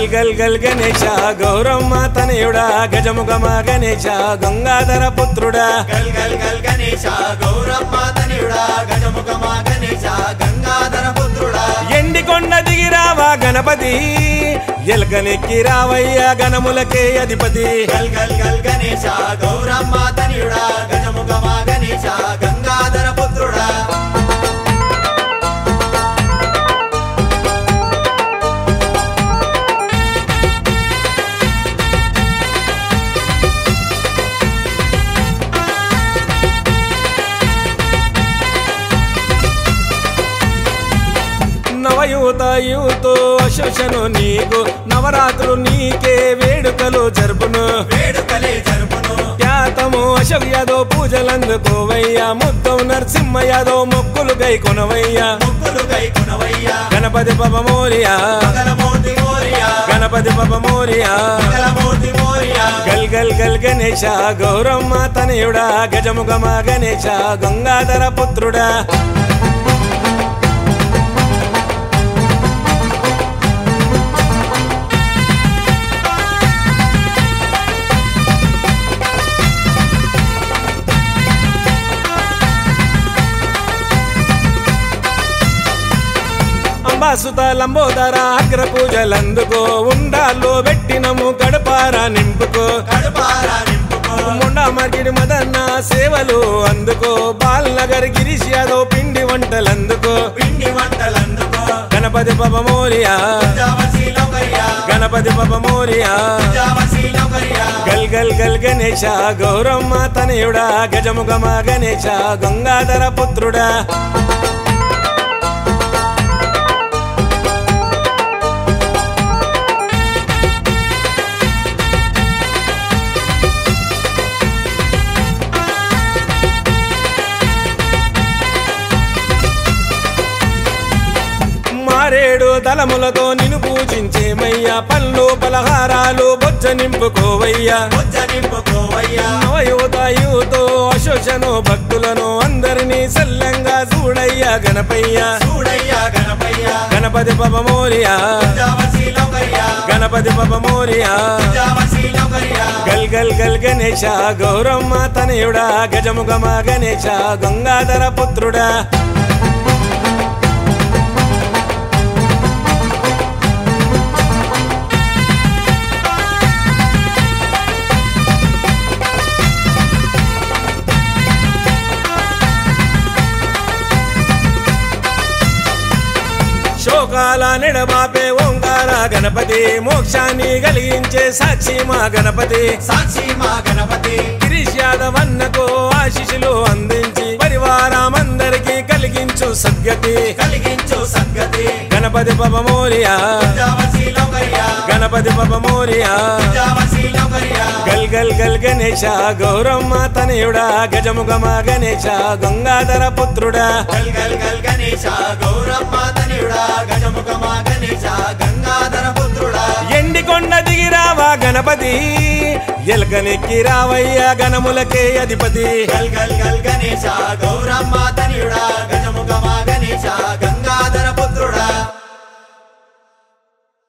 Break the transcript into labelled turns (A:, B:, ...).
A: గల్ గల్ గల్ గణేశ గౌరమ్మ తనయుడా గజముఖమ గణేశ గంగాధర పుత్రుడా
B: గల్ గల్ గల్ గణేశ గౌరమ్మ తనయుడా గజముఖమ గణేశ గంగాధర పుత్రుడా
A: ఎండికొండ దిగిరావా గణపతి ఎల్కనెక్కి రావయ్య గణములకే అధిపతి
B: గల్ గల్ గల్ గణేశ గౌరమ్మ తనయుడా గజముఖమ గణేశ గంగాధర పుత్రుడా
A: నవయూతయూతో అశోషను నీకు నవరాత్రులు నీకే వేడుకలు జరుపును ఖ్యాతము అశోక్ యాదవ్ పూజలందుకోవయ్యా ముద్దం నరసింహ యాదవ్ మొక్కులు గై కొనవయ్యా గణపతి పబ మోరియా గణపతి పబ మోరియా గల్ గల్ గల్ గణేశ గౌరమ్మ తనయుడా గజముఖమ గణేశ గంగాధర పుత్రుడా అంబాసుత లంబోదర అగ్ర పూజలందుకో ఉండాలో పెట్టినము కడుపారా నింపుకో మొండా మార్కెట్ మదన్న సేవలు అందుకో బాల్నగర్ గిరీష్ యాదవ్ పిండి వంటలందుకో గణపతి పబ మోరియా గణపతి పబ మోరియా గల్ గల్ గల్ గణేశ గౌరమ్మ తనయుడా గజముఖమ గణేశ గంగాధర పుత్రుడా మారేడు దళములతో నిన్ను పూజించేమయ్యా పళ్ళు పలహారాలు బొజ్జ నింపుకోవయ్యా నవయూతయూతో అశోషను భక్తులను అందరినీ సల్లంగా చూడయ్యా గణపయ్యా గణపతి పబ మోరియా గణపతి పబ మోరియా గల్ గల్ గల్ గణేశ గౌరమ్మ తనయుడా గజముఖమ గణేశ గంగాధర పుత్రుడా శోకాల నిడబాపే ఓంకార గణపతి మోక్షాన్ని కలిగించే సాక్షి మా గణపతి గిరీష్ యాదవ్ అన్నకు ఆశీస్సులు అందించి పరివారమందరికి కలిగించు సద్గతి గణపతి పబ మోరియా గణపతి పబ మోరియా గల్ గల్ గల్ గణేశ గౌరమ్మ తనయుడా గజముఖమ గణేశ గంగాధర పుత్రుడా
B: గల్ గల్ గల్ గణేశ గౌరమ్మ తనయుడా గజముఖమ గణేశ గంగాధర పుత్రుడా
A: ఎండికొండ దిగిరావా గణపతి ఎల్కనెక్కి రావయ్య గణములకే అధిపతి
B: గల్ గల్ గల్ గణేశ గౌరమ్మ తనయుడా గజముఖమ గణేశ గంగాధర పుత్రుడా